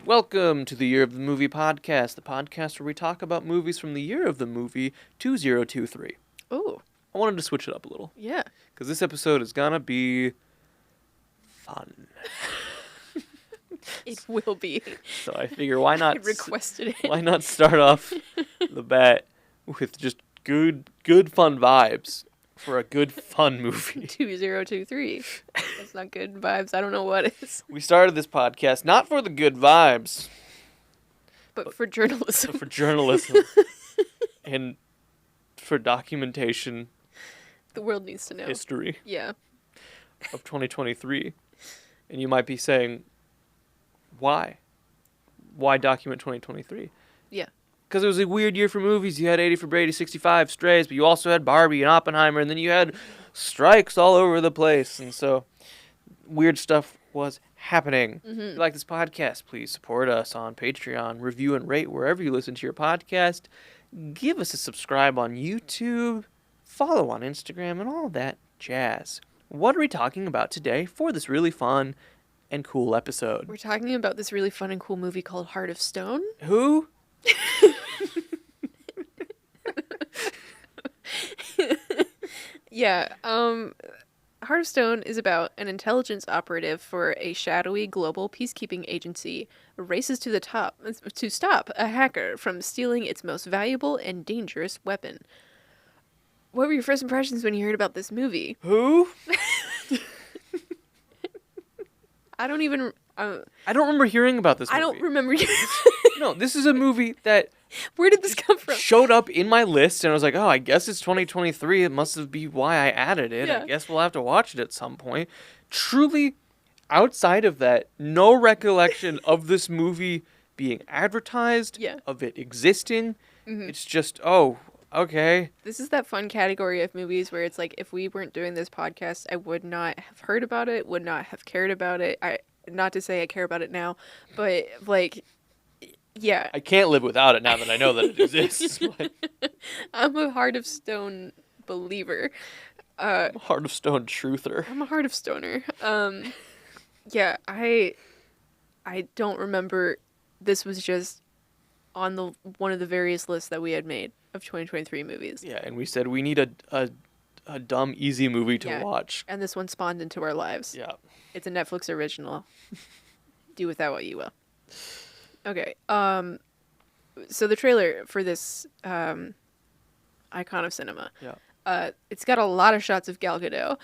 Welcome to the Year of the Movie podcast, the podcast where we talk about movies from the year of the movie 2023. Oh, I wanted to switch it up a little, yeah. because this episode is gonna be fun. It will be. So I figure why not I requested it. why not start off the bat with just good fun vibes for a good fun movie. 2023. That's not good vibes. I don't know what is. We started this podcast not for the good vibes, But for journalism. but for journalism and for documentation The world needs to know. history Yeah. of 2023. And you might be saying, why? Why document 2023? Yeah. Because it was a weird year for movies. You had 80 for Brady, 65, Strays, but you also had Barbie and Oppenheimer, and then you had strikes all over the place. And so weird stuff was happening. If you like this podcast, please support us on Patreon, review and rate wherever you listen to your podcast. Give us a subscribe on YouTube, follow on Instagram, and all that jazz. What are we talking about today for this really fun and cool episode? We're talking about this really fun and cool movie called Heart of Stone. Who? Yeah. Heart of Stone is about an intelligence operative for a shadowy global peacekeeping agency races to the top to stop a hacker from stealing its most valuable and dangerous weapon. What were your first impressions when you heard about this movie? Who? I don't even. I don't remember hearing about this movie. I don't remember. No, this is a movie that Where did this come from? showed up in my list, and I was like, oh, I guess it's 2023. It must be why I added it. Yeah. I guess we'll have to watch it at some point. Truly, outside of that, no recollection of this movie being advertised, Yeah. of it existing. Mhm. It's just, oh, okay. This is that fun category of movies where it's like, if we weren't doing this podcast, I would not have heard about it, would not have cared about it. Not to say I care about it now, but like, yeah. I can't live without it now that I know that it exists. But I'm a Heart of Stone believer. I'm a Heart of Stone truther. I'm a Heart of Stoner. Yeah, I don't remember. This was just on the one of the various lists that we had made of 2023 movies. Yeah, and we said we need a dumb, easy movie to Yeah. watch. And this one spawned into our lives. Yeah. It's a Netflix original. Do with that what you will. Okay. So the trailer for this icon of cinema. Yeah. It's got a lot of shots of Gal Gadot.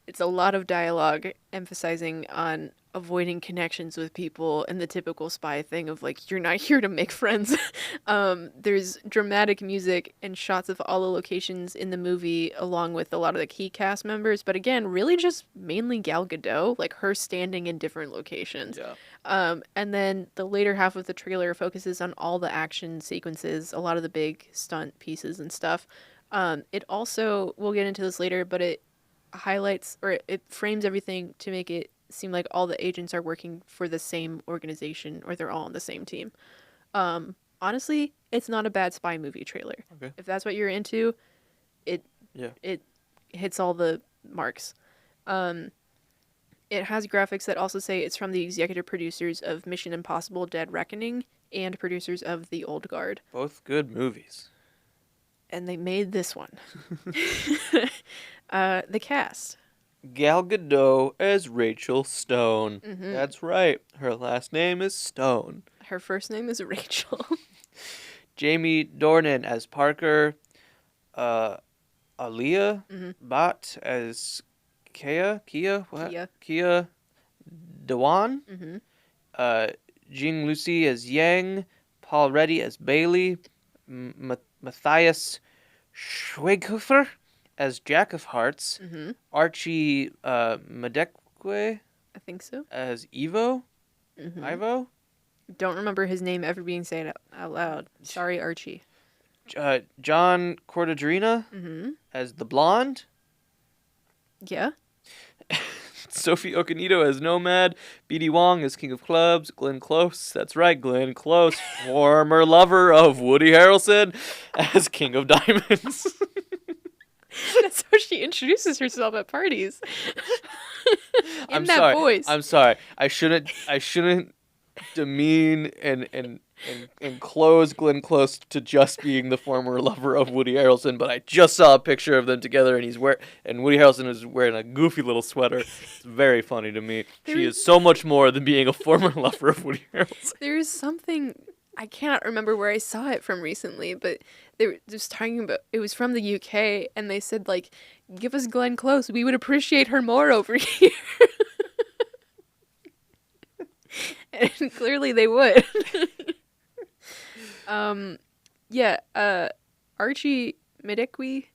It's a lot of dialogue emphasizing on avoiding connections with people and the typical spy thing of like, you're not here to make friends. There's dramatic music and shots of all the locations in the movie along with a lot of the key cast members. But again, really just mainly Gal Gadot, like her standing in different locations. Yeah. And then the later half of the trailer focuses on all the action sequences, a lot of the big stunt pieces and stuff. It also, we'll get into this later, but it highlights or it frames everything to make it seem like all the agents are working for the same organization or they're all on the same team. Honestly, it's not a bad spy movie trailer. Okay. If that's what you're into, it hits all the marks. It has graphics that also say it's from the executive producers of Mission Impossible: Dead Reckoning and producers of The Old Guard. Both good movies. And they made this one. The cast. Gal Gadot as Rachel Stone. Mhm. That's right. Her last name is Stone. Her first name is Rachel. Jamie Dornan as Parker. Aaliyah Mhm. Bhatt as Kia Dewan. Mm-hmm. Jing Lucy as Yang. Paul Reddy as Bailey. Matthias Schweighöfer as Jack of Hearts. Mm-hmm. Archie Madekwe I think so. as Evo. Mm-hmm. Ivo. Don't remember his name ever being said out loud. Sorry, Archie. John Cortadrina Mm-hmm. as the Blonde. Yeah. Sophie Okonedo as Nomad. B.D. Wong as King of Clubs. Glenn Close, that's right, Glenn Close, former lover of Woody Harrelson, as King of Diamonds. That's how she introduces herself at parties. I'm that sorry. voice. I'm sorry. I shouldn't demean and close Glenn Close to just being the former lover of Woody Harrelson, but I just saw a picture of them together, and Woody Harrelson is wearing a goofy little sweater. It's very funny to me. She is so much more than being a former lover of Woody Harrelson. There is something, I cannot remember where I saw it from recently, but they were just talking about, it was from the UK, and they said, like, give us Glenn Close. We would appreciate her more over here. And clearly they would. Archie Midekwi,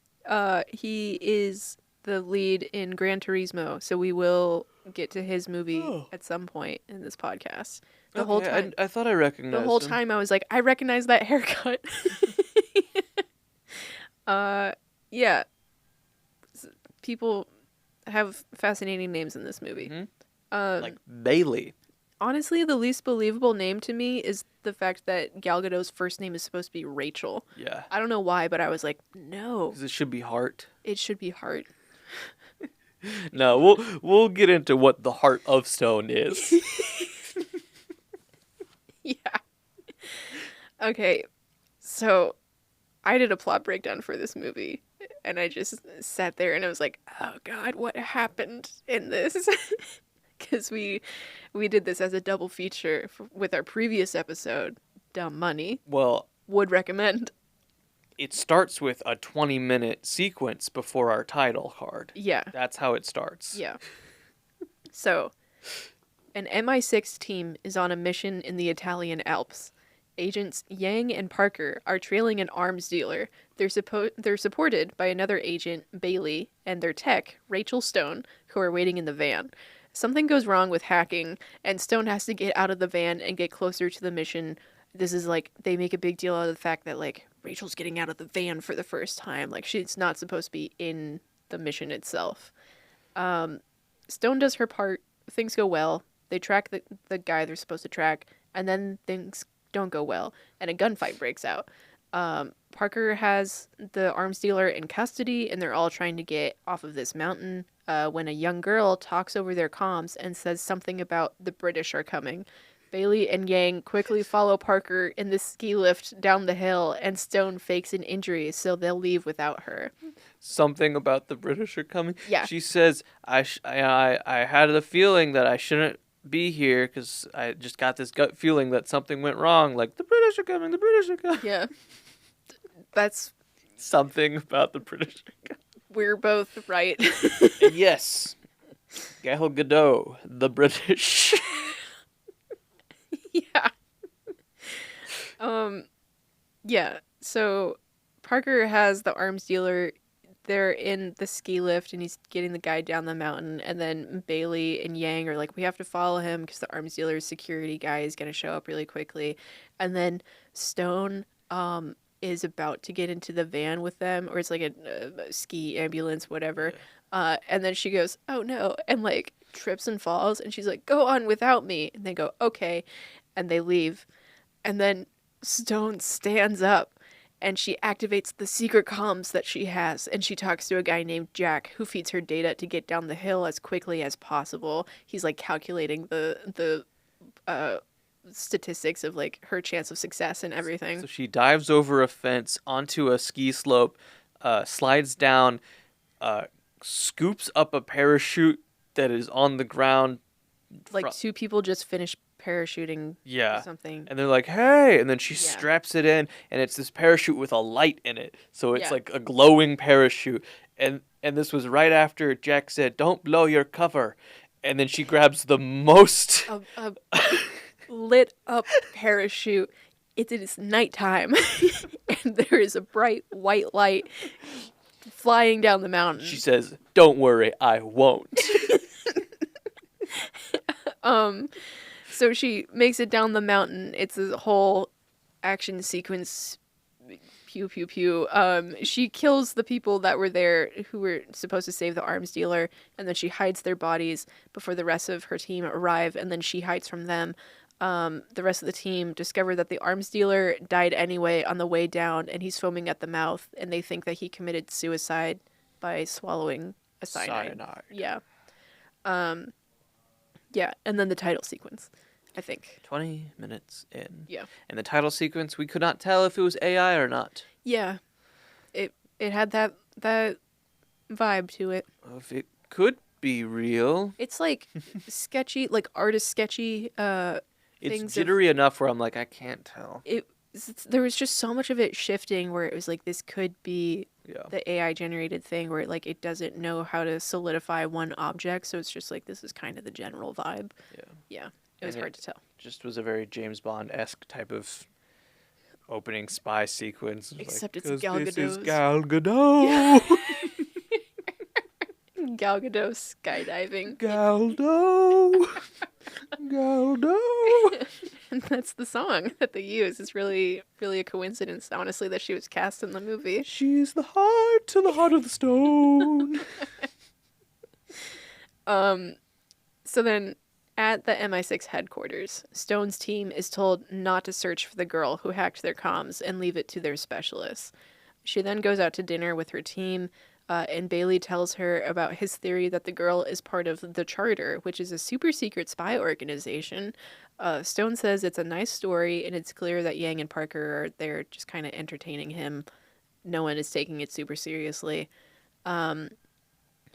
he is the lead in Gran Turismo, so we will get to his movie at some point in this podcast. The whole time, I thought I recognized the whole him. time I was like, I recognize that haircut. Yeah. People have fascinating names in this movie. Mm-hmm. Like Bailey. Honestly, the least believable name to me is the fact that Gal Gadot's first name is supposed to be Rachel. Yeah. I don't know why, but I was like, no. Because it should be Hart. It should be Hart. No, we'll get into what the Heart of Stone is. Yeah. Okay, so I did a plot breakdown for this movie, and I just sat there and I was like, oh God, what happened in this? Because we did this as a double feature with our previous episode, Dumb Money. Well, would recommend. It starts with a 20-minute sequence before our title card. Yeah. That's how it starts. Yeah. So, an MI6 team is on a mission in the Italian Alps. Agents Yang and Parker are trailing an arms dealer. They're supported by another agent, Bailey, and their tech, Rachel Stone, who are waiting in the van. Something goes wrong with hacking, and Stone has to get out of the van and get closer to the mission. This is like, they make a big deal out of the fact that, like, Rachel's getting out of the van for the first time. Like, she's not supposed to be in the mission itself. Stone does her part. Things go well. They track the guy they're supposed to track, and then things don't go well, and a gunfight breaks out. Parker has the arms dealer in custody, and they're all trying to get off of this mountain when a young girl talks over their comms and says something about the British are coming. Bailey and Yang quickly follow Parker in the ski lift down the hill, and Stone fakes an injury, so they'll leave without her. Something about the British are coming? Yeah. She says, I had the feeling that I shouldn't be here because I just got this gut feeling that something went wrong. Like, the British are coming, the British are coming. Yeah. That's... Something about the British are coming. We're both right. Yes. Gal Gadot, the British. Yeah. Yeah. So Parker has the arms dealer. They're in the ski lift, and he's getting the guy down the mountain. And then Bailey and Yang are like, we have to follow him because the arms dealer's security guy is going to show up really quickly. And then Stone is about to get into the van with them, or it's like a ski ambulance, whatever. And then she goes, oh no, and like trips and falls, and she's like, go on without me. And they go, okay. And they leave. And then Stone stands up, and she activates the secret comms that she has, and she talks to a guy named Jack, who feeds her data to get down the hill as quickly as possible. He's like calculating the statistics of like her chance of success and everything. So she dives over a fence onto a ski slope, slides down, scoops up a parachute that is on the ground. Like two people just finished parachuting or something. And they're like, hey, and then she straps it in, and it's this parachute with a light in it. So it's like a glowing parachute. And this was right after Jack said, don't blow your cover. And then she grabs the most a lit up parachute. It is nighttime, and there is a bright white light flying down the mountain. She says, don't worry, I won't. So she makes it down the mountain. It's a whole action sequence. Pew, pew, pew. She kills the people that were there who were supposed to save the arms dealer, and then she hides their bodies before the rest of her team arrive, and then she hides from them. The rest of the team discover that the arms dealer died anyway on the way down, and he's foaming at the mouth, and they think that he committed suicide by swallowing a cyanide. Yeah. Yeah, and then the title sequence. I think. 20 minutes in. Yeah. And the title sequence, we could not tell if it was AI or not. Yeah. It had that vibe to it. If it could be real. It's like sketchy, like artist sketchy It's things. jittery enough where I'm like, I can't tell. There was just so much of it shifting where it was like this could be the AI generated thing where like it doesn't know how to solidify one object, so it's just like this is kind of the general vibe. Yeah. It was hard to tell. Just was a very James Bond-esque type of opening spy sequence. Except like, it's Gal this is Gadot's. Gal Gadot. Yeah. Gal Gadot skydiving. Galdo. Galdo. And that's the song that they use. It's really, really a coincidence, honestly, that she was cast in the movie. She's the heart to the heart of the stone. So then, at the MI6 headquarters, Stone's team is told not to search for the girl who hacked their comms and leave it to their specialists. She then goes out to dinner with her team, and Bailey tells her about his theory that the girl is part of the Charter, which is a super secret spy organization. Stone says it's a nice story, and it's clear that Yang and Parker are there just kind of entertaining him. No one is taking it super seriously.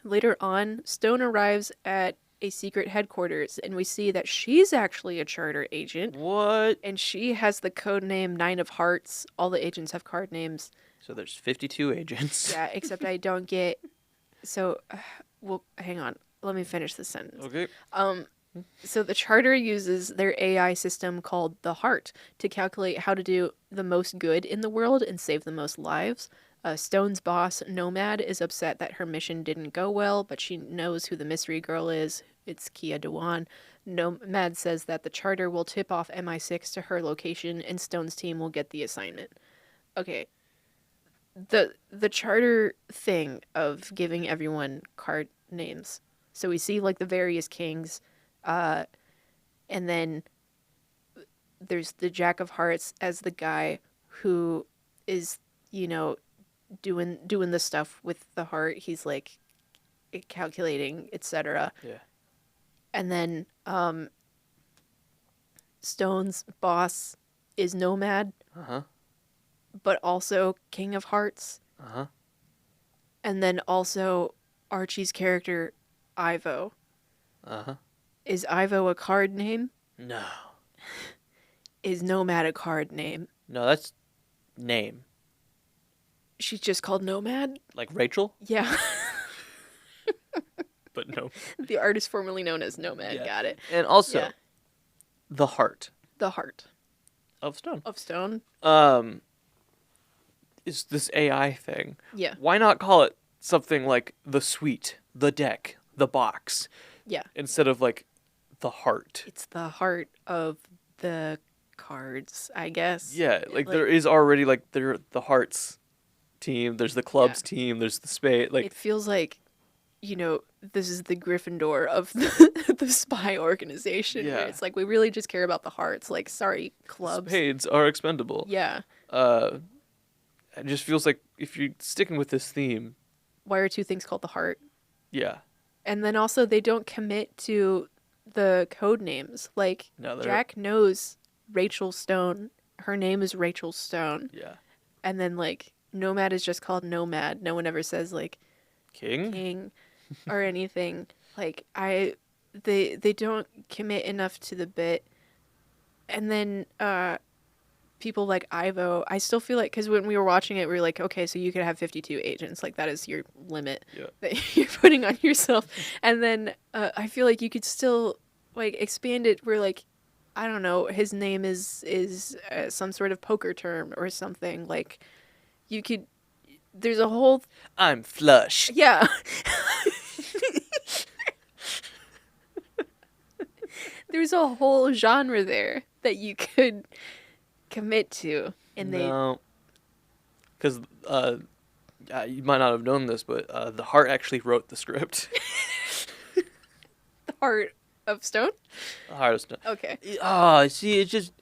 Later on, Stone arrives at a secret headquarters, and we see that she's actually a Charter agent. What? And she has the code name 9 of Hearts. All the agents have card names. So there's 52 agents. Yeah, except I don't get... So, well, hang on. Let me finish this sentence. Okay. So the Charter uses their AI system called the Heart to calculate how to do the most good in the world and save the most lives. Stone's boss, Nomad, is upset that her mission didn't go well, but she knows who the mystery girl is. It's Kia Dewan. Nomad says that the Charter will tip off MI6 to her location and Stone's team will get the assignment. Okay. The Charter thing of giving everyone card names. So we see like the various kings, and then there's the Jack of Hearts as the guy who is, you know, doing the stuff with the heart. He's like calculating, etc. Yeah. And then Stone's boss is Nomad, but also King of Hearts. And then also Archie's character Ivo. Is Ivo a card name? No. Is Nomad a card name? No, that's name. She's just called Nomad? Like Rachel? Yeah. But no. The artist formerly known as Nomad. Yeah. Got it. And also, the heart. The Heart. Of Stone. Of Stone? Is this AI thing. Yeah. Why not call it something like the suite, the deck, the box? Yeah. Instead of like the heart. It's the heart of the cards, I guess. Yeah, like there is already like the hearts team, there's the clubs team, there's the spade. Like it feels like, you know, this is the Gryffindor of the spy organization. Yeah. It's like we really just care about the hearts. Like, sorry, clubs. spades are expendable. Yeah. It just feels like if you're sticking with this theme. Why are two things called the heart? Yeah. And then also they don't commit to the code names. Like Jack knows Rachel Stone. Her name is Rachel Stone. Yeah. And then like Nomad is just called Nomad. No one ever says like King or anything. Like they don't commit enough to the bit. And then people like Ivo, I still feel like, because when we were watching it, we were like, okay, so you could have 52 agents. Like, that is your limit that you're putting on yourself. And then I feel like you could still, like, expand it where, like, I don't know, his name is some sort of poker term or something. Like, you could, there's a whole... I'm flush. Yeah. There's a whole genre there that you could commit to, and no, because you might not have known this, but the Heart actually wrote the script. The Heart of Stone. The Heart of Stone. Okay. See, it's just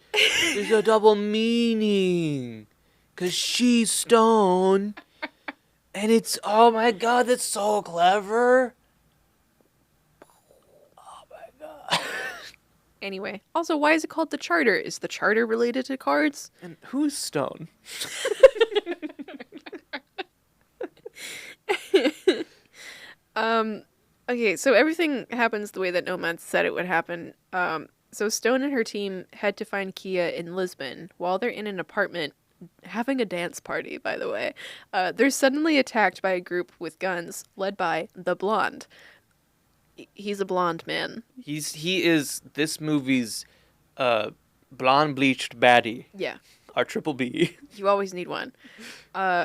there's a double meaning, cause she's Stone, and it's oh my god, that's so clever. Oh my god. Anyway, also, why is it called the Charter? Is the Charter related to cards? And who's Stone? Okay, so everything happens the way that Nomad said it would happen. So Stone and her team head to find Kia in Lisbon. While they're in an apartment having a dance party, by the way, they're suddenly attacked by a group with guns led by the Blonde. He's a blonde man. He is this movie's blonde bleached baddie. Yeah. Our triple B. You always need one.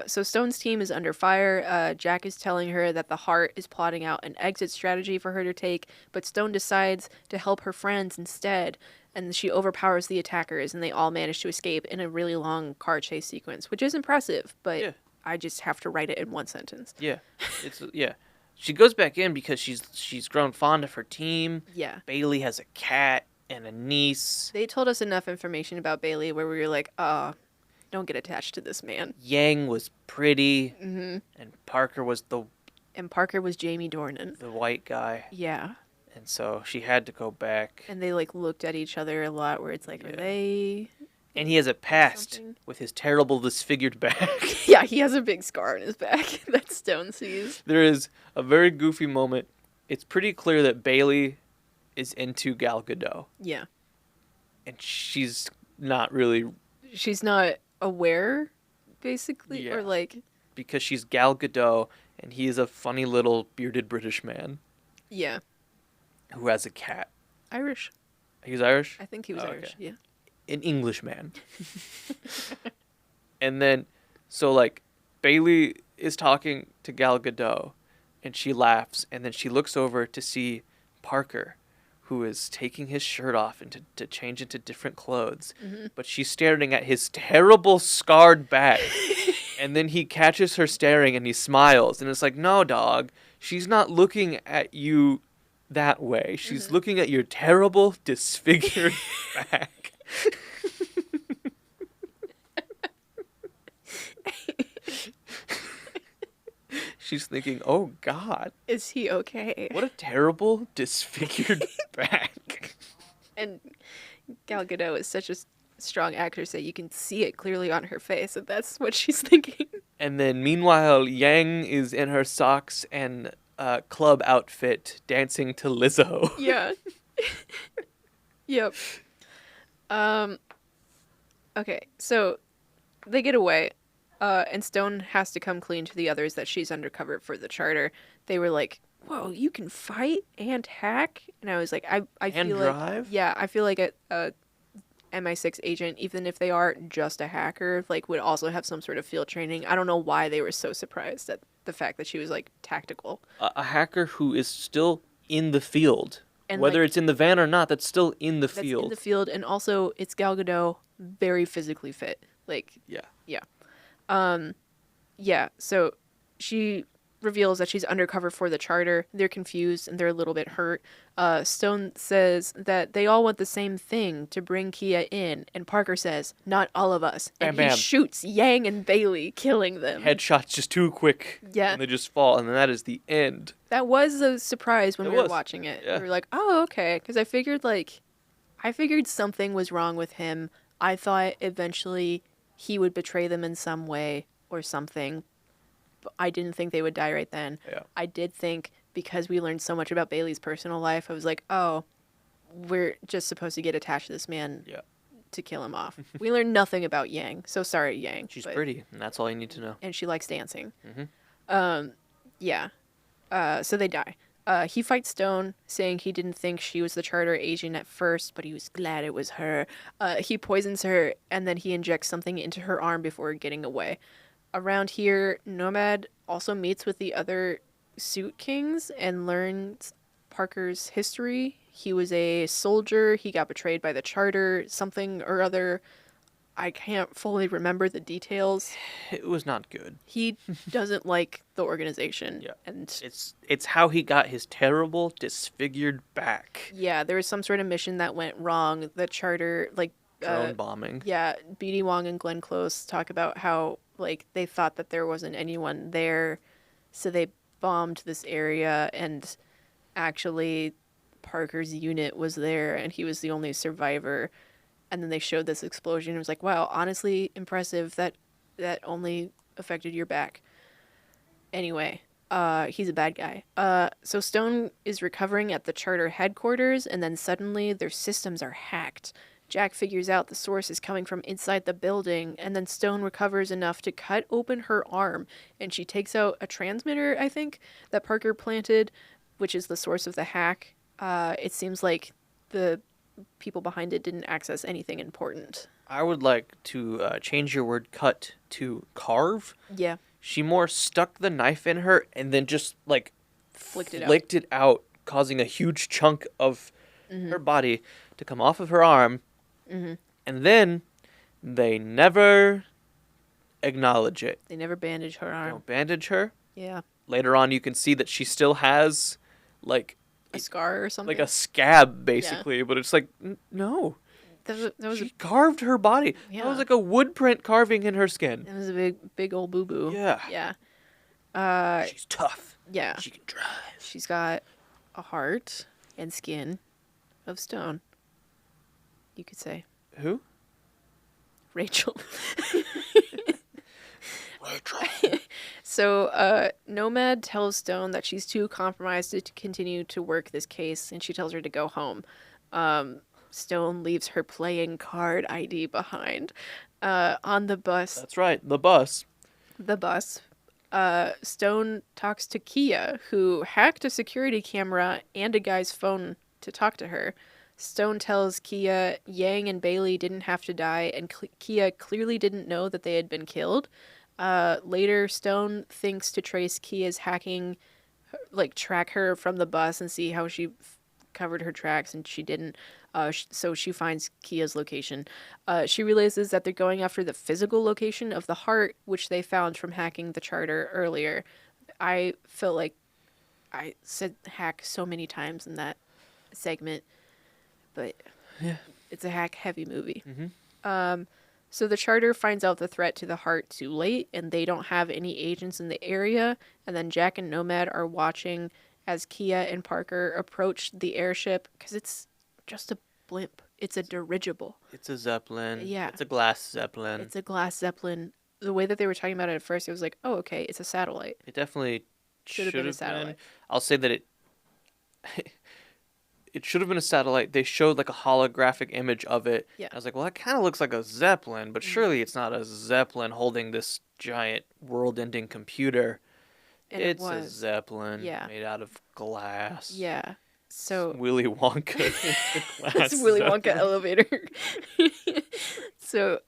So Stone's team is under fire. Jack is telling her that the Heart is plotting out an exit strategy for her to take, but Stone decides to help her friends instead, and she overpowers the attackers, and they all manage to escape in a really long car chase sequence, which is impressive, but Yeah. I just have to write it in one sentence. Yeah, yeah. She goes back in because she's grown fond of her team. Yeah. Bailey has a cat and a niece. They told us enough information about Bailey where we were like, don't get attached to this man. Yang was pretty, Mm-hmm. and Parker was And Parker was Jamie Dornan. the white guy, Yeah. and so she had to go back. And they like looked at each other a lot where it's like, are they... And he has a past Something. with his terrible disfigured back. Yeah, he has a big scar on his back that Stone sees. There is a very goofy moment. It's pretty clear that Bailey is into Gal Gadot, Yeah. and she's not really, She's not aware, basically, Yeah. or like, because she's Gal Gadot, and he is a funny little bearded British man yeah, who has a cat. Irish. He's Irish? I think he was Oh, Irish. okay. Yeah. An English man. And then, so like, Bailey is talking to Gal Gadot, and she laughs, and then she looks over to see Parker, who is taking his shirt off and to change into different clothes. Mm-hmm. But she's staring at his terrible scarred back. And then he catches her staring and he smiles, and it's like, no, dog, she's not looking at you that way. She's looking at your terrible, disfigured back. She's thinking, oh, God, Is he okay? what a terrible, disfigured back. And Gal Gadot is such a strong actress that you can see it clearly on her face, and that's what she's thinking. And then, meanwhile, Yang is in her socks and club outfit dancing to Lizzo. Yeah. Yep. Okay, so they get away, and Stone has to come clean to the others that she's undercover for the Charter. They were like, whoa, you can fight and hack? And I was like, I And feel drive? like, yeah, I feel like a MI6 agent, even if they are just a hacker, like would also have some sort of field training. I don't know why they were so surprised at the fact that she was like tactical. A hacker who is still in the field. And, Whether like, it's in the van or not, that's still in the that's field. in the field, and also it's Gal Gadot, very physically fit. Like, Yeah. yeah, so she reveals that she's undercover for the Charter. They're confused and they're a little bit hurt. Stone says that they all want the same thing, to bring Kia in, and Parker says, not all of us. And Bam, he bam. shoots Yang and Bailey, killing them. Headshots just too quick. Yeah. And they just fall, and then that is the end. That was a surprise when It we were was. watching it. Yeah. We were like, oh, okay. Because I figured something was wrong with him. I thought eventually he would betray them in some way or something. But I didn't think they would die right then. Yeah. I did think, because we learned so much about Bailey's personal life, I was like, oh, we're just supposed to get attached to this man Yeah. to kill him off. We learned nothing about Yang. So sorry, Yang. She's but- pretty, and that's all you need to know. and she likes dancing. Mhm. Yeah. So they die. He fights Stone, saying he didn't think she was the Charter agent at first, but he was glad it was her. He poisons her, and then he injects something into her arm before getting away. Around here, Nomad also meets with the other Suit Kings and learns Parker's history. He was a soldier. He got betrayed by the Charter, something or other. I can't fully remember the details. It was not good. He doesn't like the organization. Yeah. And It's how he got his terrible, disfigured back. yeah, there was some sort of mission that went wrong. The Charter, like, Drone bombing. yeah, B.D. Wong and Glenn Close talk about how, like, they thought that there wasn't anyone there, so they bombed this area, and actually Parker's unit was there and he was the only survivor. And then they showed this explosion. It was like, wow, honestly impressive that only affected your back. Anyway, he's a bad guy. So Stone is recovering at the charter headquarters, and then suddenly their systems are hacked. Jack figures out the source is coming from inside the building, and then Stone recovers enough to cut open her arm, and she takes out a transmitter, I think, that Parker planted, which is the source of the hack. It seems like the people behind it didn't access anything important. I would like to change your word cut to carve. Yeah. She more stuck the knife in her and then just like Flicked it out, causing a huge chunk of her body to come off of her arm. Mm-hmm. And then they never acknowledge it. They never bandage her They arm. don't bandage her. Yeah. Later on, you can see that she still has like A scar or something. like a scab, basically. But it's like, no. That was She carved her body. Yeah. That was like a wood print carving in her skin. That was a big old boo boo. Yeah. Yeah. She's tough. Yeah. She can drive. She's got a heart and skin of stone. You could say Who? Rachel. Rachel. So, Nomad tells Stone that she's too compromised to continue to work this case, and she tells her to go home. Stone leaves her playing card ID behind. On the bus. That's right. The bus. Stone talks to Kia, who hacked a security camera and a guy's phone to talk to her. Stone tells Kia Yang and Bailey didn't have to die, and Kia clearly didn't know that they had been killed. Later, Stone thinks to trace Kia's hacking, like track her from the bus and see how she covered her tracks, and she didn't. So she finds Kia's location. She realizes that they're going after the physical location of the heart, which they found from hacking the charter earlier. I felt like I said hack so many times in that segment, but Yeah. it's a hack-heavy movie. Mm-hmm. So the charter finds out the threat to the heart too late, and they don't have any agents in the area. And then Jack and Nomad are watching as Kia and Parker approach the airship, because it's just a blimp. It's a dirigible. It's a Zeppelin. Yeah. It's a glass Zeppelin. It's a glass Zeppelin. The way that they were talking about it at first, it was like, oh, okay, it's a satellite. It definitely Should have been a satellite. I'll say that it it should have been a satellite. They showed like a holographic image of it. Yeah. I was like, well, that kind of looks like a Zeppelin, but surely it's not a Zeppelin holding this giant world-ending computer. And It's it a was. Zeppelin Yeah. made out of glass. Yeah. So Willy Wonka in the glass it's Willy Wonka Zeppelin. elevator. So,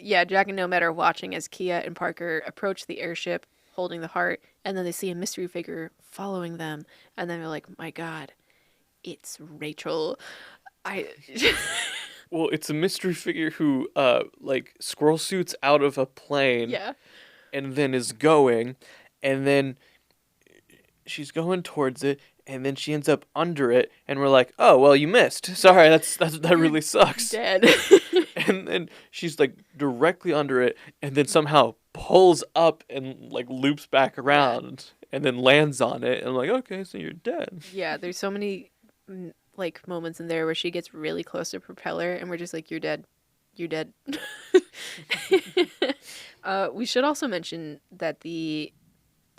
yeah, Jack and Nomad are watching as Kia and Parker approach the airship holding the heart, and then they see a mystery figure following them, and then they're like, my God, it's Rachel. Well, it's a mystery figure who like squirrel suits out of a plane. Yeah. And then is going, and then she's going towards it, and then she ends up under it, and we're like, oh well, you missed. Sorry, that really sucks. Dead. And then she's like directly under it, and then somehow pulls up and like loops back around, and then lands on it, and I'm like, okay, so you're dead. Yeah, there's so many like moments in there where she gets really close to propeller, and we're just like, you're dead. You're dead. We should also mention that the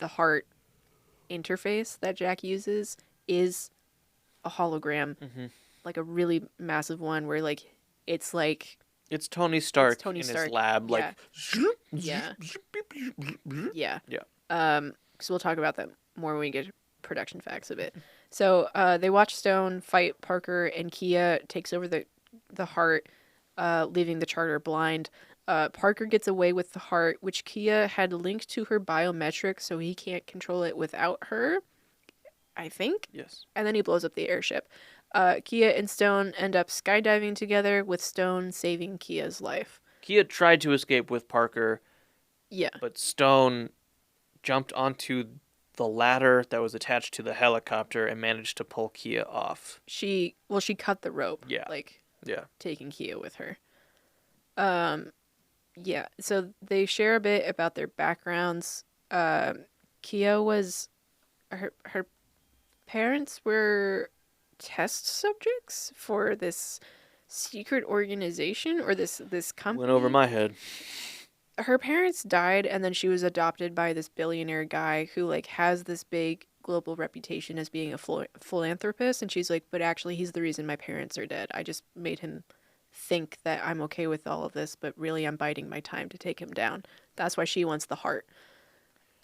heart interface that Jack uses is a hologram, like a really massive one where like it's like It's Tony Stark Tony in Stark, his lab, like Yeah. Yeah. Yeah. So we'll talk about that more when we get to production facts of it. So they watch Stone fight Parker, and Kia takes over the heart, leaving the charter blind. Parker gets away with the heart, which Kia had linked to her biometrics, so he can't control it without her, I think. Yes. And then he blows up the airship. Kia and Stone end up skydiving together, with Stone saving Kia's life. Kia tried to escape with Parker, Yeah. but Stone jumped onto the ladder that was attached to the helicopter and managed to pull Kia off. She cut the rope. Yeah. Like, Yeah. taking Kia with her. Yeah, so they share a bit about their backgrounds. Kia was her parents were test subjects for this secret organization or this company. Went over my head. Her parents died, and then she was adopted by this billionaire guy who like has this big global reputation as being a philanthropist, and she's like, but actually he's the reason my parents are dead. I just made him think that I'm okay with all of this, but really I'm biding my time to take him down. That's why she wants the heart,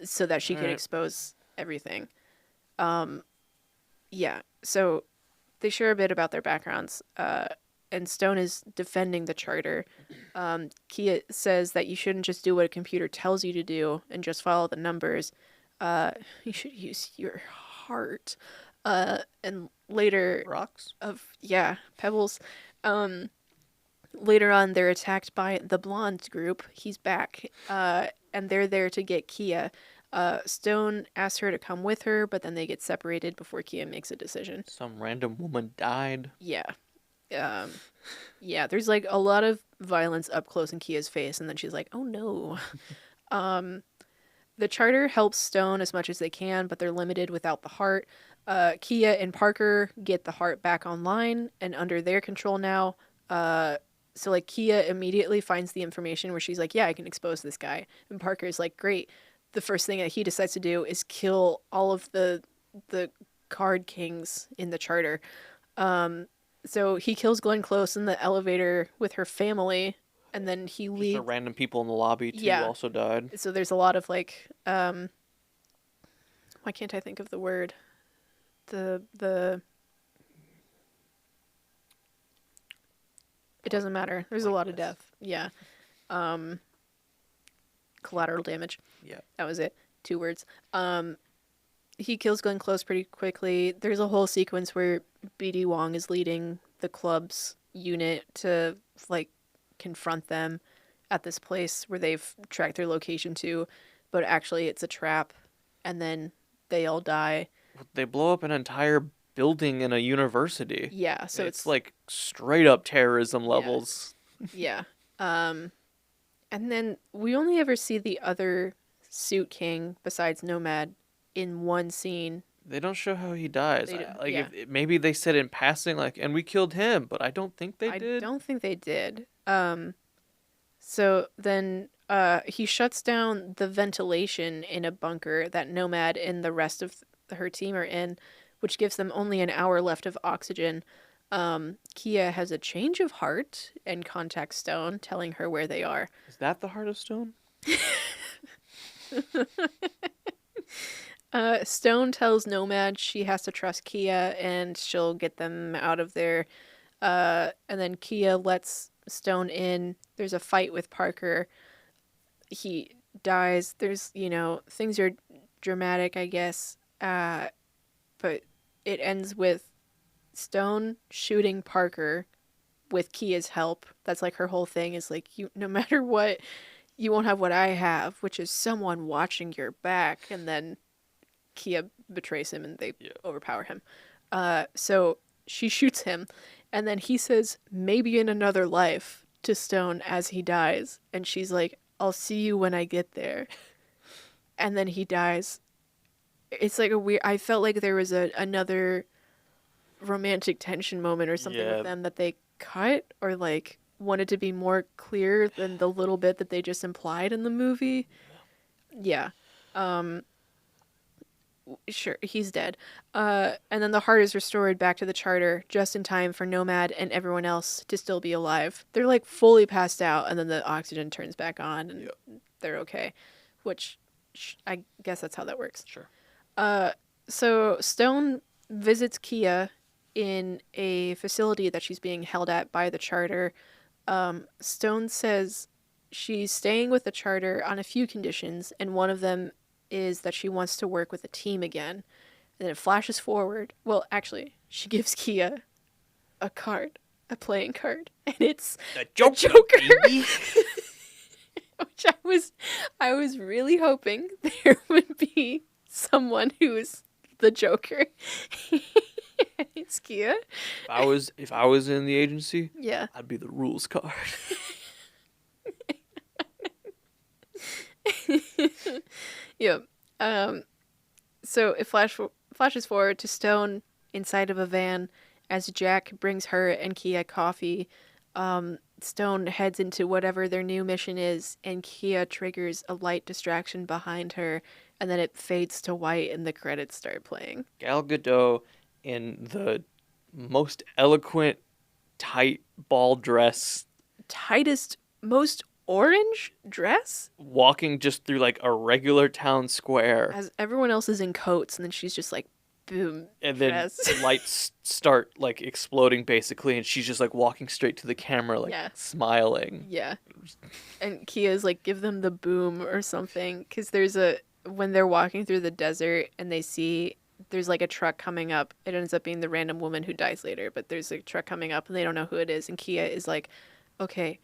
so that she can expose everything. Yeah, so they share a bit about their backgrounds, and Stone is defending the charter. Kia says that you shouldn't just do what a computer tells you to do and just follow the numbers. You should use your heart. And later, Rocks? Pebbles. Later on, they're attacked by the blonde group. He's back, and they're there to get Kia. Stone asks her to come with her, but then they get separated before Kia makes a decision. Some random woman died. Yeah. There's like a lot of violence up close in Kia's face, and then she's like, oh no. The charter helps Stone as much as they can, but they're limited without the heart. Kia and Parker get the heart back online and under their control now. So like Kia immediately finds the information where she's like, yeah, I can expose this guy. And Parker's like, great. The first thing that he decides to do is kill all of the card kings in the charter. So he kills Glenn Close in the elevator with her family, and then he leaves. Just the random people in the lobby too also died. So there's a lot of like, why can't I think of the word? It doesn't matter. There's a lot of death. Yeah. Collateral damage. Yeah. That was it. 2 words. He kills Glenn Close pretty quickly. There's a whole sequence where BD Wong is leading the club's unit to like confront them at this place where they've tracked their location to, but actually it's a trap, and then they all die. They blow up an entire building in a university. Yeah, so it's like straight up terrorism levels. Yeah. And then we only ever see the other Suit King besides Nomad in one scene. They don't show how he dies. If, maybe they said in passing, like, and we killed him, but I don't think they did. I don't think they did. So then he shuts down the ventilation in a bunker that Nomad and the rest of her team are in, which gives them only an hour left of oxygen. Kia has a change of heart and contacts Stone, telling her where they are. Is that the heart of Stone? Stone tells Nomad she has to trust Kia and she'll get them out of there. And then Kia lets Stone in. There's a fight with Parker. He dies. There's, things are dramatic, I guess. But it ends with Stone shooting Parker with Kia's help. That's like her whole thing is like, no matter what, you won't have what I have, which is someone watching your back. And then Kia betrays him and they overpower him. So she shoots him, and then he says, maybe in another life, to Stone as he dies. And she's like, I'll see you when I get there. And then he dies. It's like I felt like there was another romantic tension moment or something with them that they cut or like wanted to be more clear than the little bit that they just implied in the movie. Yeah. Sure, he's dead. And then the heart is restored back to the charter just in time for Nomad and everyone else to still be alive. They're like fully passed out, and then the oxygen turns back on and they're okay, which I guess that's how that works. Sure. So Stone visits Kia in a facility that she's being held at by the charter. Stone says she's staying with the charter on a few conditions, and one of them is that she wants to work with a team again. And then it flashes forward. Well, actually, she gives Kia a card, a playing card, and it's the Joker. Which I was really hoping there would be someone who's the Joker. It's Kia. If I was in the agency, I'd be the rules card. Yep. So it flashes forward to Stone inside of a van. as Jack brings her and Kia coffee, Stone heads into whatever their new mission is, and Kia triggers a light distraction behind her, and then it fades to white and the credits start playing. Gal Gadot in the most eloquent, tight ball dress, Tightest, most orange dress? walking just through like a regular town square. As everyone else is in coats, and then she's just like, boom, And then dress. lights start like exploding basically, and she's just like walking straight to the camera, like Yeah. smiling. Yeah. And Kia's like, give them the boom or something. Because when they're walking through the desert and they see there's like a truck coming up, it ends up being the random woman who dies later, but there's a truck coming up and they don't know who it is. And Kia is like, okay,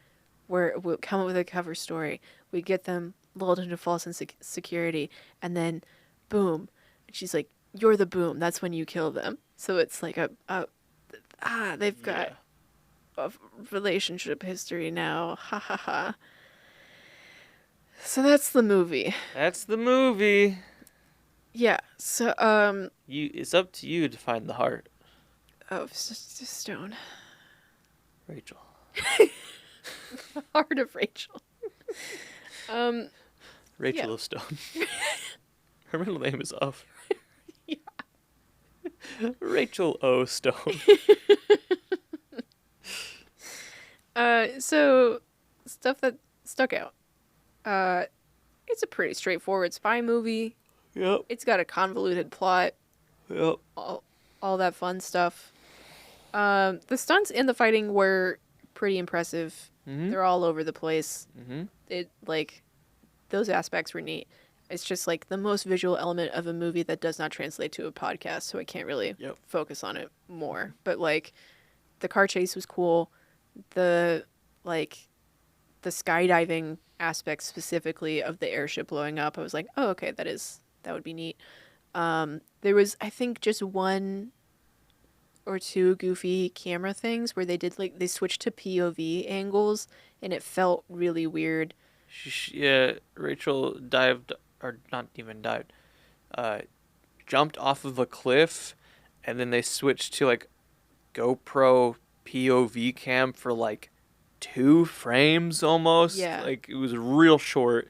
we'll come up with a cover story. We get them lulled into false security, and then boom. And she's like, you're the boom. That's when you kill them. So it's like they've got a relationship history now. Ha ha ha. So that's the movie. That's the movie. Yeah. So It's up to you to find the heart, of Stone. Rachel. Heart of Rachel. Rachel of Stone. Her middle name is of. Yeah. Rachel O. Stone. So stuff that stuck out. It's a pretty straightforward spy movie. Yep. It's got a convoluted plot. Yep. All that fun stuff. The stunts and the fighting were pretty impressive. Mm-hmm. They're all over the place. Mm-hmm. It like those aspects were neat. It's just like the most visual element of a movie that does not translate to a podcast, so I can't really focus on it more. But like the car chase was cool. The skydiving aspect specifically of the airship blowing up, I was like, oh, okay, that would be neat. There was, I think, just one or two goofy camera things where they switched to POV angles, and it felt really weird. Rachel dived, or not even dived, jumped off of a cliff, and then they switched to like GoPro POV cam for like 2 frames almost. Yeah. Like it was real short,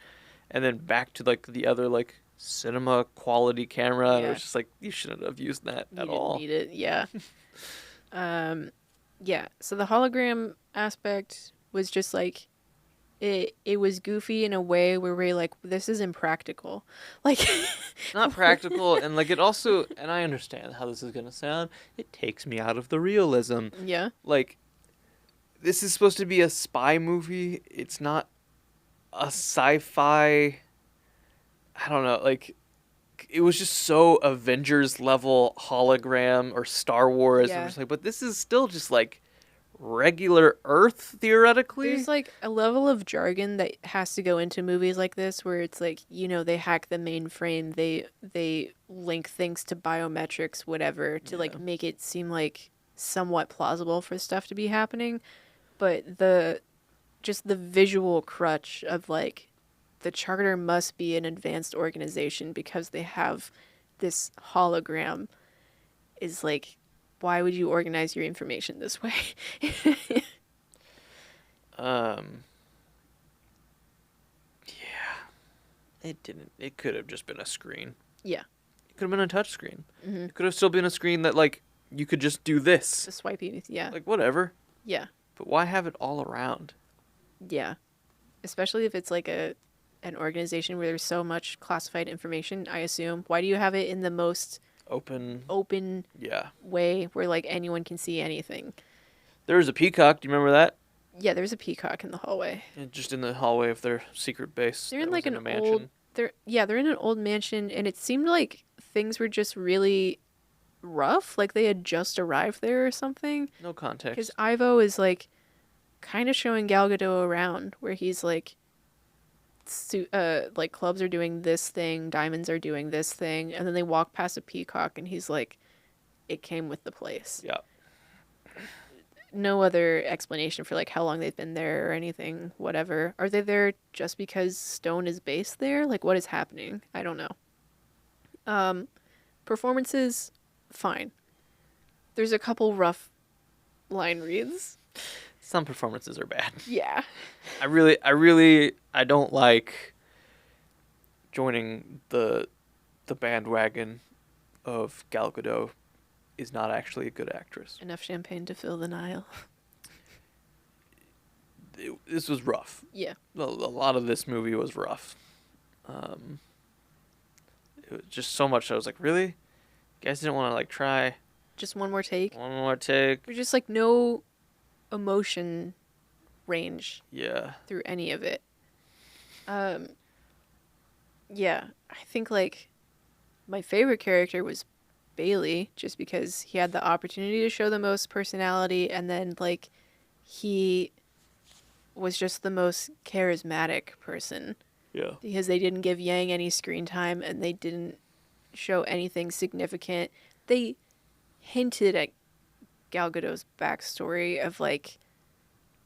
and then back to like the other like cinema quality camera. And it was just like, you shouldn't have used that at all. You didn't need it, yeah. Yeah. So the hologram aspect was just like it was goofy in a way where we're like, this is impractical. Like Not practical, and like it also, and I understand how this is gonna sound, it takes me out of the realism. Yeah. Like, this is supposed to be a spy movie. It's not a sci-fi. I don't know, like, it was just so Avengers level hologram or Star Wars. Yeah. I'm just like, but this is still just like regular Earth theoretically. There's like a level of jargon that has to go into movies like this where it's like, they hack the mainframe, they link things to biometrics, whatever, to like make it seem like somewhat plausible for stuff to be happening. But the visual crutch of like the Charter must be an advanced organization because they have this hologram is like, why would you organize your information this way? Yeah. It didn't. It could have just been a screen. Yeah. It could have been a touch screen. Mm-hmm. It could have still been a screen that like you could just do this. The swipey, yeah. Like whatever. Yeah. But why have it all around? Yeah. Especially if it's like an organization where there's so much classified information, I assume. Why do you have it in the most open way where like anyone can see anything? There was a peacock. Do you remember that? Yeah, there's a peacock in the hallway. Just in the hallway of their secret base. They're in like a mansion. They're in an old mansion, and it seemed like things were just really rough, like they had just arrived there or something. No context. Because Ivo is like kind of showing Gal Gadot around, where he's like, like clubs are doing this thing, diamonds are doing this thing, and then they walk past a peacock, and he's like, it came with the place. Yeah. No other explanation for like how long they've been there or anything, whatever. Are they there just because Stone is based there? Like, what is happening? I don't know. Performances, fine. There's a couple rough line reads. Some performances are bad. Yeah. I don't like joining the bandwagon of Gal Gadot is not actually a good actress. Enough champagne to fill the Nile. This was rough. Yeah. A lot of this movie was rough. It was just so much. I was like, really? You guys didn't want to like try Just one more take. one more take? There's just like no emotion range Yeah. through any of it. Yeah, I think like my favorite character was Bailey, just because he had the opportunity to show the most personality, and then like he was just the most charismatic person Yeah. because they didn't give Yang any screen time and they didn't show anything significant. They hinted at Gal Gadot's backstory of like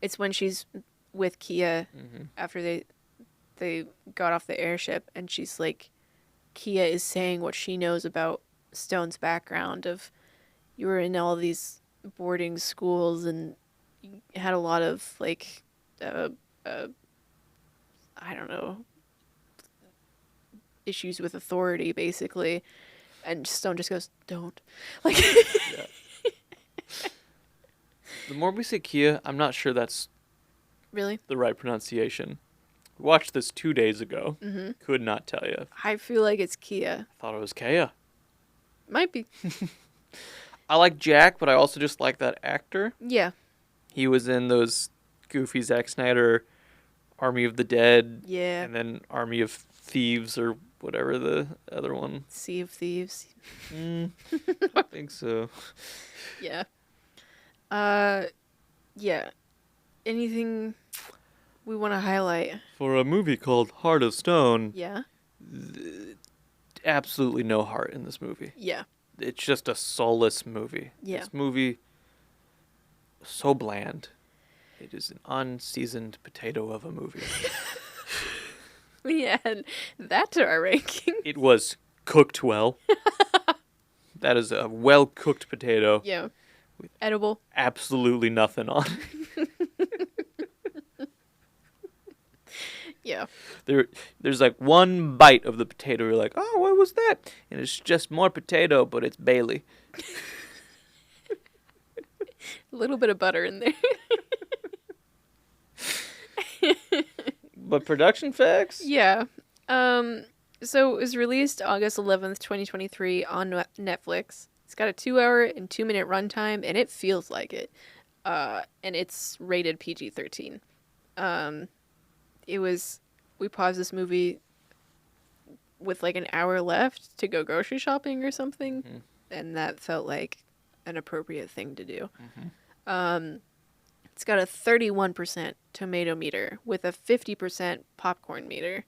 it's when she's with Kia after they got off the airship, and she's like, Kia is saying what she knows about Stone's background of you were in all these boarding schools and you had a lot of like I don't know, issues with authority basically, and Stone just goes, don't like. Yeah. The more we say Kia, I'm not sure that's Really? the right pronunciation. We watched this 2 days ago. Mm-hmm. Could not tell you. I feel like it's Kia. I thought it was Kia. Might be. I like Jack, but I also just like that actor. Yeah. He was in those goofy Zack Snyder Army of the Dead. Yeah. And then Army of Thieves or whatever the other one. Sea of Thieves. I think so. Yeah. Yeah. Anything we want to highlight? For a movie called Heart of Stone, Yeah. absolutely no heart in this movie. Yeah. It's just a soulless movie. Yeah. This movie, so bland. It is an unseasoned potato of a movie. We add that to our ranking. It was cooked well. That is a well-cooked potato. Yeah. Edible. Absolutely nothing on it. Yeah. There's like one bite of the potato. You're like, oh, what was that? And it's just more potato, but it's Bailey. A little bit of butter in there. But production facts? Yeah. So it was released August 11th, 2023 on Netflix. It's got a 2-hour and 2-minute runtime, and it feels like it. And it's rated PG-13. We paused this movie with like an hour left to go grocery shopping or something, and that felt like an appropriate thing to do. It's got a 31% tomato meter with a 50% popcorn meter,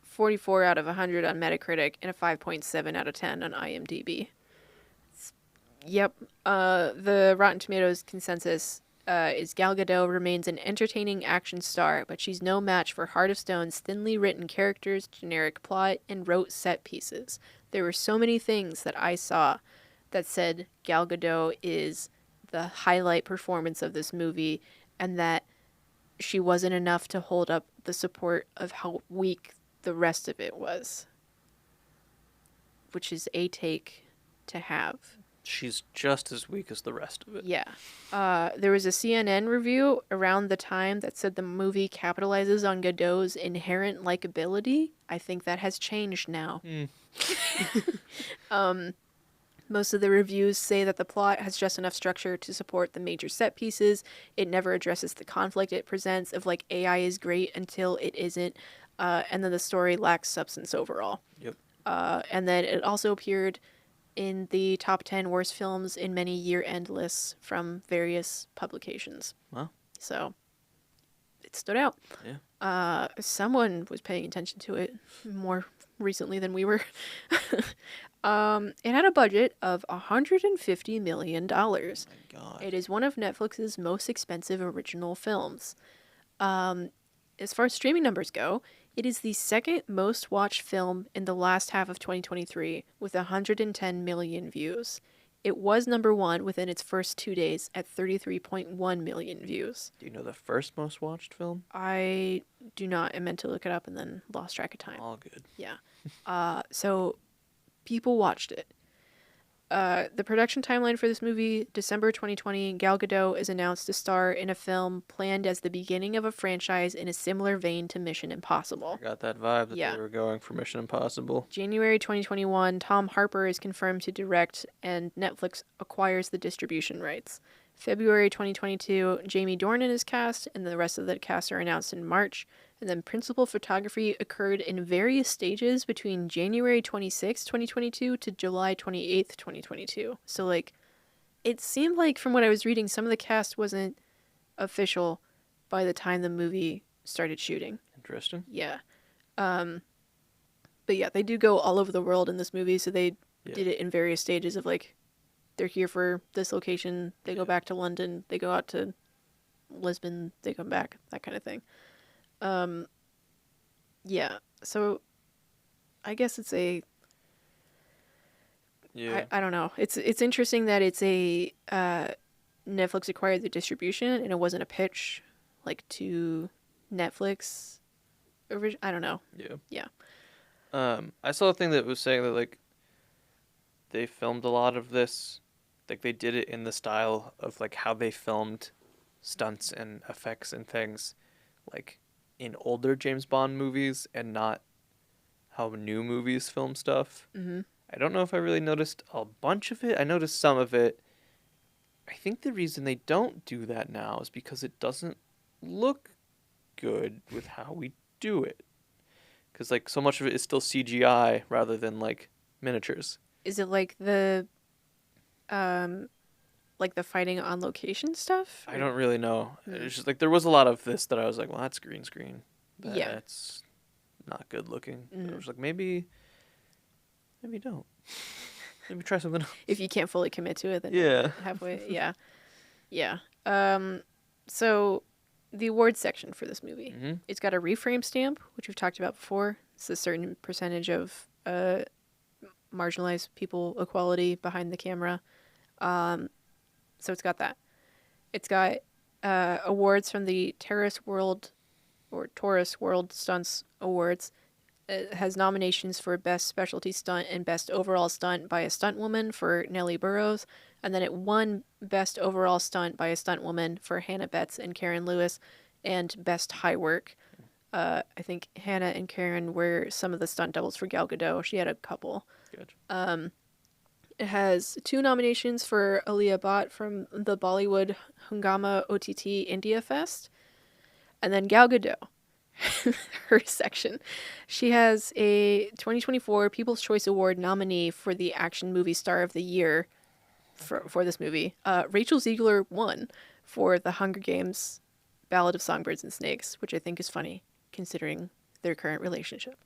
44 out of 100 on Metacritic, and a 5.7 out of 10 on IMDb. Yep. The Rotten Tomatoes consensus is Gal Gadot remains an entertaining action star, but she's no match for Heart of Stone's thinly written characters, generic plot, and rote set pieces. There were so many things that I saw that said Gal Gadot is the highlight performance of this movie, and that she wasn't enough to hold up the support of how weak the rest of it was. Which is a take to have. She's just as weak as the rest of it. Yeah. There was a CNN review around the time that said the movie capitalizes on Gadot's inherent likability. I think that has changed now. Most of the reviews say that the plot has just enough structure to support the major set pieces. It never addresses the conflict it presents of like AI is great until it isn't. And then the story lacks substance overall. Yep. And then it also appeared in the top 10 worst films in many year-end lists from various publications. Wow. So it stood out. Yeah. Someone was paying attention to it more recently than we were. It had a budget of $150 million. Oh my God. It is one of Netflix's most expensive original films. As far as streaming numbers go, it is the second most watched film in the last half of 2023 with 110 million views. It was number one within its first 2 days at 33.1 million views. Do you know the first most watched film? I do not. I meant to look it up and then lost track of time. All good. Yeah. So people watched it. The production timeline for this movie, December 2020, Gal Gadot is announced to star in a film planned as the beginning of a franchise in a similar vein to Mission Impossible. I got that vibe that Yeah. they were going for Mission Impossible. January 2021, Tom Harper is confirmed to direct and Netflix acquires the distribution rights. February 2022, Jamie Dornan is cast and the rest of the cast are announced in March. And then principal photography occurred in various stages between January 26, 2022 to July 28th, 2022. So, like, it seemed like from what I was reading, some of the cast wasn't official by the time the movie started shooting. Interesting. Yeah. But yeah, they do go all over the world in this movie, so they did it in various stages of, like, they're here for this location, they go back to London, they go out to Lisbon, they come back, that kind of thing. Yeah, so I guess it's a I don't know. It's interesting that it's a Netflix acquired the distribution and it wasn't a pitch like to Netflix. I don't know. Yeah. I saw a thing that was saying that like they filmed a lot of this, like they did it in the style of like how they filmed stunts and effects and things, like in older James Bond movies and not how new movies film stuff. Mm-hmm. I don't know if I really noticed a bunch of it. I noticed some of it. I think the reason they don't do that now is because it doesn't look good with how we do it. Because like so much of it is still CGI rather than like miniatures. Is it like the fighting on location stuff? I don't really know. It's just like there was a lot of this that I was like, well, that's green screen. That's not good looking. Mm-hmm. I was like, maybe don't. Maybe try something else. If you can't fully commit to it, then halfway. Yeah. So the awards section for this movie, it's got a reframe stamp, which we've talked about before. It's a certain percentage of marginalized people equality behind the camera. So it's got that. It's got awards from the Taurus World Stunts Awards. It has nominations for Best Specialty Stunt and Best Overall Stunt by a Stunt Woman for Nellie Burrows. And then it won Best Overall Stunt by a Stunt Woman for Hannah Betts and Karen Lewis, and Best High Work. I think Hannah and Karen were some of the stunt doubles for Gal Gadot. She had a couple. Good. It has 2 nominations for Aaliyah Bhatt from the Bollywood Hungama OTT India Fest. And then Gal Gadot, her section. She has a 2024 People's Choice Award nominee for the Action Movie Star of the Year for this movie. Rachel Ziegler won for The Hunger Games Ballad of Songbirds and Snakes, which I think is funny considering their current relationship.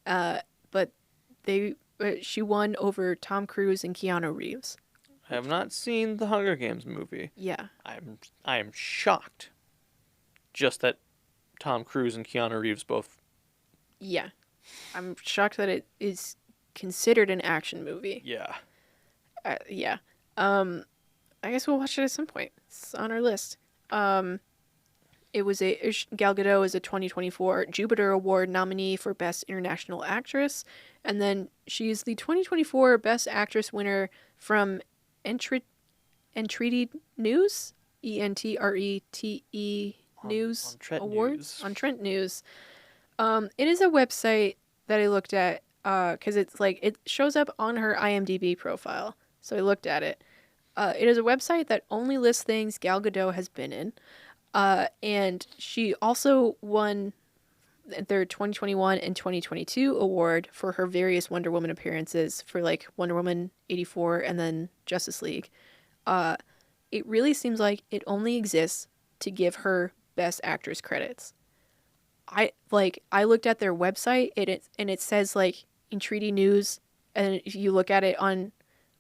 But she won over Tom Cruise and Keanu Reeves. I have not seen the Hunger Games movie. Yeah. I am shocked just that Tom Cruise and Keanu Reeves both. Yeah. I'm shocked that it is considered an action movie. Yeah. Yeah. I guess we'll watch it at some point. It's on our list. It was Gal Gadot is a 2024 Jupiter Award nominee for Best International Actress, and then she is the 2024 Best Actress winner from Entreaty News, ENTRETE News Awards on Trent News. It is a website that I looked at because it's like it shows up on her IMDb profile, so I looked at it. It is a website that only lists things Gal Gadot has been in. And she also won their 2021 and 2022 award for her various Wonder Woman appearances for like Wonder Woman 84 and then Justice League. It really seems like it only exists to give her Best Actress credits. I looked at their website and it says like Entreaty News, and if you look at it on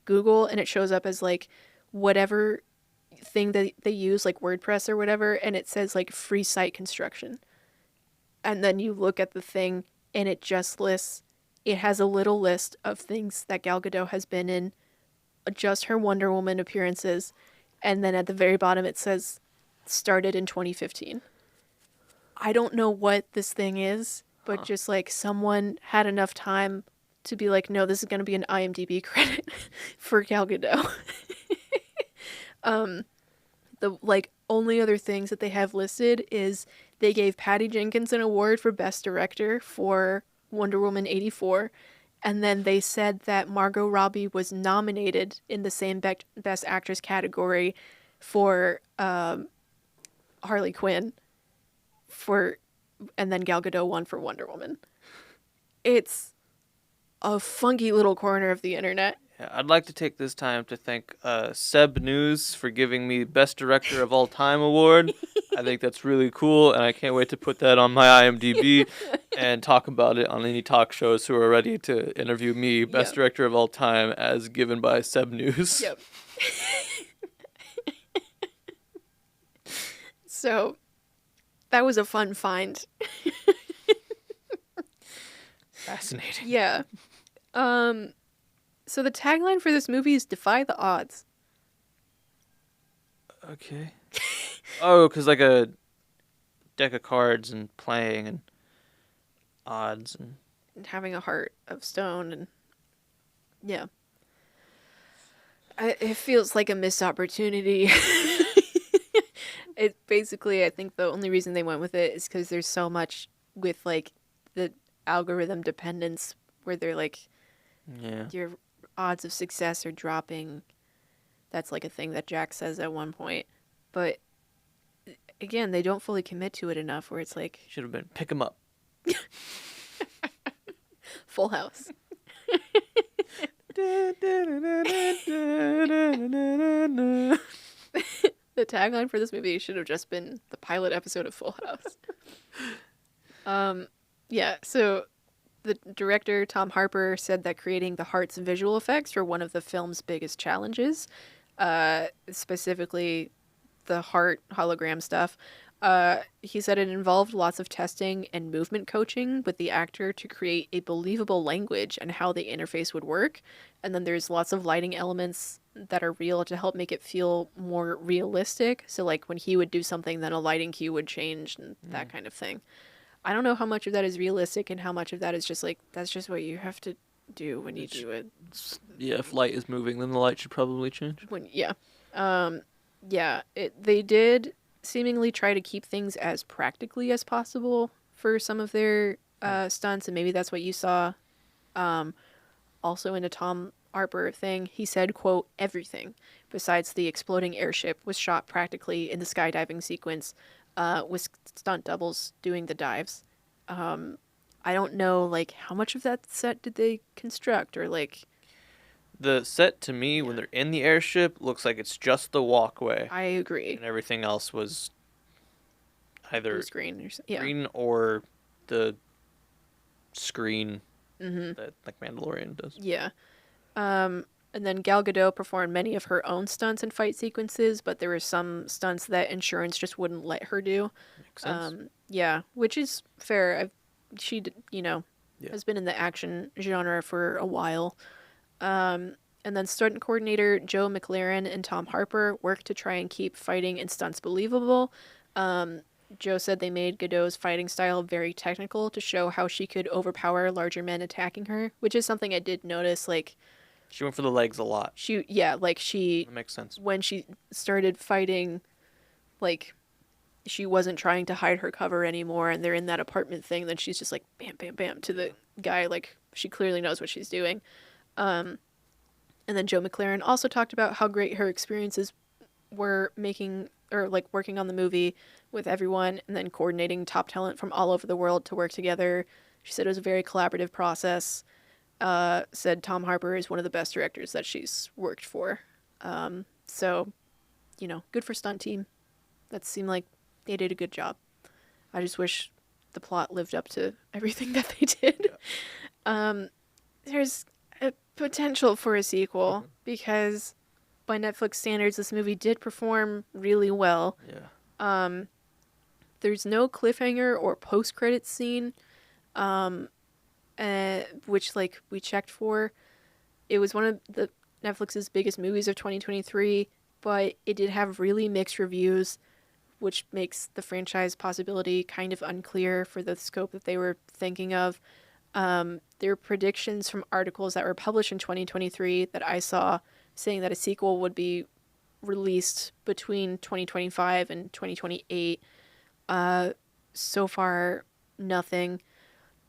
Google and it shows up as like whatever thing that they use, like WordPress or whatever, and it says like free site construction. And then you look at the thing and it has a little list of things that Gal Gadot has been in just her Wonder Woman appearances, and then at the very bottom it says started in 2015. I don't know what this thing is, but just like someone had enough time to be like, no, this is going to be an IMDb credit for Gal Gadot. The like only other things that they have listed is they gave Patty Jenkins an award for Best Director for Wonder Woman 84. And then they said that Margot Robbie was nominated in the same Best Actress category for Harley Quinn and then Gal Gadot won for Wonder Woman. It's a funky little corner of the internet. Yeah, I'd like to take this time to thank Seb News for giving me Best Director of All Time award. I think that's really cool, and I can't wait to put that on my IMDb and talk about it on any talk shows who are ready to interview me, Best Director of All Time, as given by Seb News. Yep. So, that was a fun find. Fascinating. Yeah. So the tagline for this movie is "Defy the odds." Okay. Oh, because like a deck of cards and playing and odds and Having a heart of stone and yeah. It feels like a missed opportunity. It basically, I think the only reason they went with it is because there's so much with like the algorithm dependence where they're like, your odds of success are dropping. That's like a thing that Jack says at one point. But again, they don't fully commit to it enough where it's like... Should have been pick 'em up. Full House. The tagline for this movie should have just been the pilot episode of Full House. Yeah, so the director, Tom Harper, said that creating the heart's visual effects were one of the film's biggest challenges. Specifically, the heart hologram stuff. He said it involved lots of testing and movement coaching with the actor to create a believable language and how the interface would work. And then there's lots of lighting elements that are real to help make it feel more realistic. So like when he would do something, then a lighting cue would change and that kind of thing. I don't know how much of that is realistic and how much of that is just like, that's just what you have to do when you do it. Yeah, if light is moving, then the light should probably change. They did seemingly try to keep things as practically as possible for some of their stunts, and maybe that's what you saw. Also in a Tom Harper thing, he said, quote, everything besides the exploding airship was shot practically in the skydiving sequence with stunt doubles doing the dives. I don't know, like, how much of that set did they construct, or like... The set, to me, when they're in the airship, looks like it's just the walkway. I agree. And everything else was either green or the screen that like Mandalorian does. Yeah. And then Gal Gadot performed many of her own stunts and fight sequences, but there were some stunts that insurance just wouldn't let her do. Makes sense. Yeah, which is fair. She has been in the action genre for a while. And then stunt coordinator Joe McLaren and Tom Harper worked to try and keep fighting and stunts believable. Joe said they made Gadot's fighting style very technical to show how she could overpower larger men attacking her, which is something I did notice. Like, she went for the legs a lot. That makes sense. When she started fighting, like, she wasn't trying to hide her cover anymore, and they're in that apartment thing, then she's just like, bam, bam, bam, to the guy. Like, she clearly knows what she's doing. And then Joe McLaren also talked about how great her experiences were working on the movie with everyone and then coordinating top talent from all over the world to work together. She said it was a very collaborative process. Said Tom Harper is one of the best directors that she's worked for. So, good for stunt team. That seemed like they did a good job. I just wish the plot lived up to everything that they did. Yeah. There's a potential for a sequel because by Netflix standards, this movie did perform really well. Yeah. There's no cliffhanger or post-credits scene, which like we checked for. It was one of the Netflix's biggest movies of 2023, but it did have really mixed reviews, which makes the franchise possibility kind of unclear for the scope that they were thinking of. There were predictions from articles that were published in 2023 that I saw saying that a sequel would be released between 2025 and 2028. So far, nothing.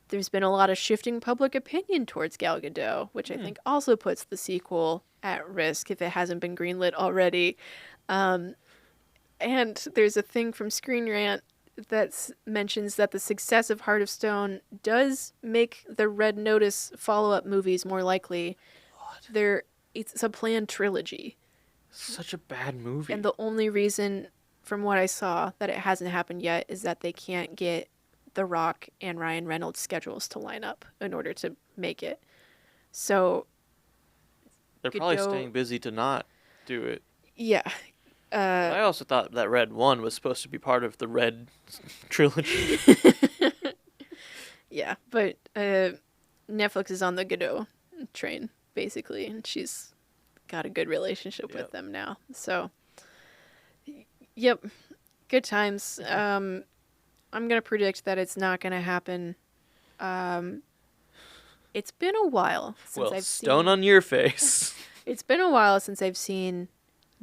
There's been a lot of shifting public opinion towards Gal Gadot, which I think also puts the sequel at risk if it hasn't been greenlit already. And there's a thing from Screen Rant that mentions that the success of Heart of Stone does make the Red Notice follow-up movies more likely. It's a planned trilogy. Such a bad movie. And the only reason, from what I saw, that it hasn't happened yet is that they can't get The Rock and Ryan Reynolds' schedules to line up in order to make it. So they're probably staying busy to not do it. Yeah. I also thought that Red 1 was supposed to be part of the Red trilogy. Yeah, but Netflix is on the Gadot train, basically, and she's got a good relationship with them now. So, yep, good times. I'm going to predict that it's not going to happen. It's been a while since I've seen... stone on your face. It's been a while since I've seen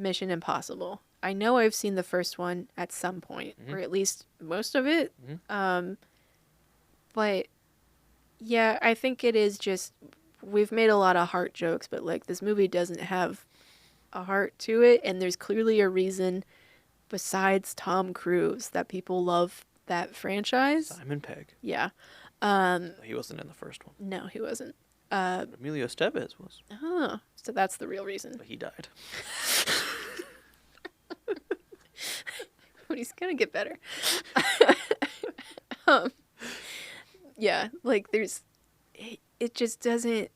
Mission Impossible. I know I've seen the first one at some point, or at least most of it. But yeah, I think it is just, we've made a lot of heart jokes, but like this movie doesn't have a heart to it, and there's clearly a reason besides Tom Cruise that people love that franchise. Simon Pegg. Yeah. He wasn't in the first one. No, he wasn't. Emilio Estevez was. Oh, so that's the real reason. But he died. But he's gonna get better. Yeah, like there's, it just doesn't.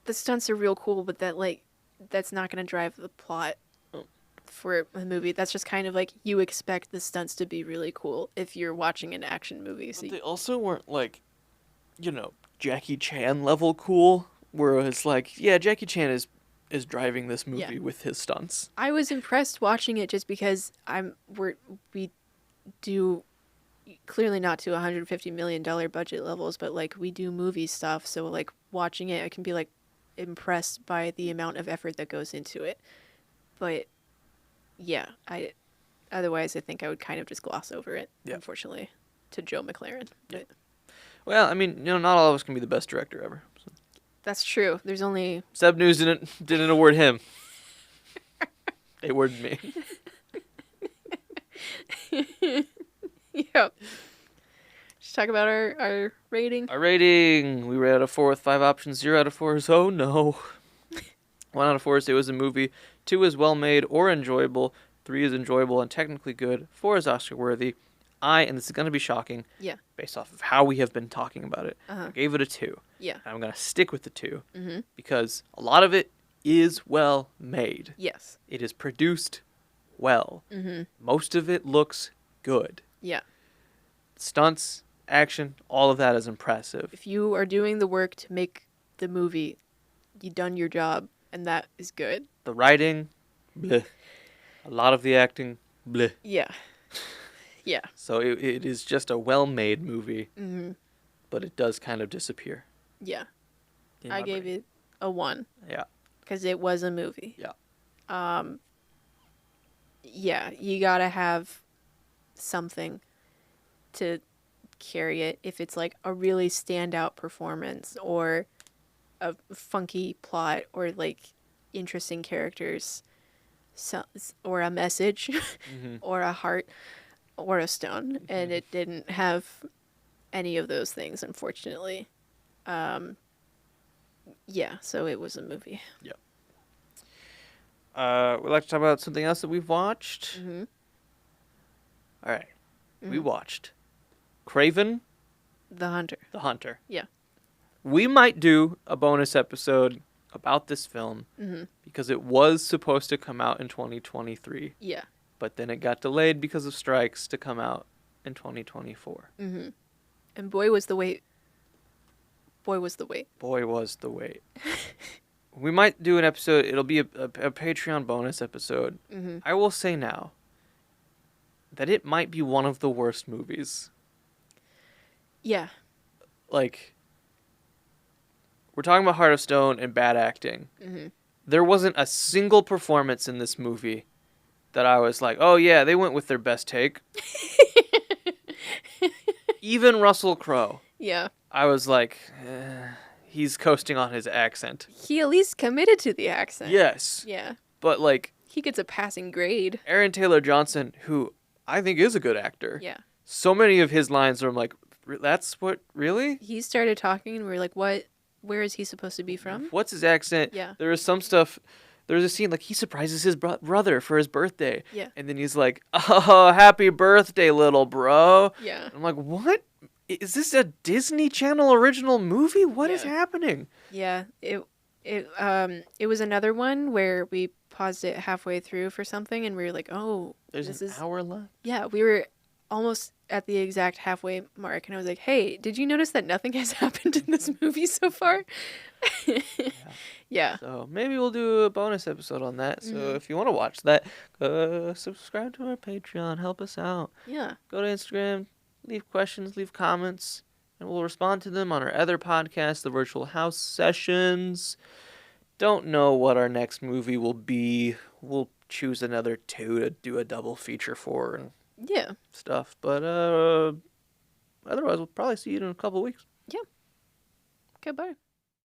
The stunts are real cool, but that's not gonna drive the plot for a movie. That's just kind of like, you expect the stunts to be really cool if you're watching an action movie. So but they also weren't like, Jackie Chan level cool, where it's like, yeah, Jackie Chan is driving this movie with his stunts. I was impressed watching it just because we do clearly not to $150 million budget levels, but like we do movie stuff, so like watching it I can be like impressed by the amount of effort that goes into it. But yeah, otherwise I think I would kind of just gloss over it, unfortunately, to Joe McLaren. But well, I mean, not all of us can be the best director ever. So. That's true. There's only... Seb News didn't award him. They awarded me. Yeah. Just talk about our rating. Our rating. We rate out of 4 with 5 options. 0 out of 4 is, oh no. 1 out of 4 is it was a movie. 2 is well made or enjoyable. 3 is enjoyable and technically good. 4 is Oscar worthy. And this is going to be shocking, based off of how we have been talking about it, I gave it a 2. Yeah. And I'm going to stick with the 2, because a lot of it is well made. Yes. It is produced well. Most of it looks good. Yeah. Stunts, action, all of that is impressive. If you are doing the work to make the movie, you've done your job, and that is good. The writing, bleh. A lot of the acting, bleh. Yeah. Yeah. So it is just a well-made movie, but it does kind of disappear. Yeah. I gave it a 1. Yeah. Because it was a movie. Yeah. Yeah, you gotta have something to carry it. If it's like a really standout performance or a funky plot or like interesting characters, or a message or a heart or a stone, and it didn't have any of those things, unfortunately. Yeah, so it was a movie. Yeah. We'd like to talk about something else that we've watched. All right. We watched Kraven the Hunter. The Hunter. Yeah. We might do a bonus episode about this film because it was supposed to come out in 2023. Yeah. But then it got delayed because of strikes to come out in 2024. And boy was the wait. Boy was the wait. Boy was the wait. We might do an episode. It'll be a Patreon bonus episode. Mm-hmm. I will say now that it might be one of the worst movies. Yeah. Like, we're talking about Heart of Stone and bad acting. Mm-hmm. There wasn't a single performance in this movie that I was like, oh yeah, they went with their best take. Even Russell Crowe. Yeah. I was like, he's coasting on his accent. He at least committed to the accent. Yes. Yeah. But like, He gets a passing grade. Aaron Taylor Johnson, who I think is a good actor. Yeah. So many of his lines are I'm like, that's what, really? He started talking and we were like, what? Where is he supposed to be from? What's his accent? Yeah. There is some stuff. There's a scene like he surprises his brother for his birthday. Yeah. And then he's like, oh, happy birthday, little bro. Yeah. I'm like, what? Is this a Disney Channel original movie? What is Yeah. happening? Yeah. It was another one where we paused it halfway through for something and we were like, oh, There's this an is hour left. Yeah, we were almost at the exact halfway mark and I was like, hey, did you notice that nothing has happened in this movie so far? Yeah. So maybe we'll do a bonus episode on that. So Mhm. if you want to watch that, subscribe to our Patreon. Help us out. Yeah. Go to Instagram, leave questions, leave comments, and we'll respond to them on our other podcast, the Virtual House Sessions. Don't know what our next movie will be. We'll choose another two to do a double feature for and Yeah. stuff. But otherwise, we'll probably see you in a couple weeks. Okay, bye.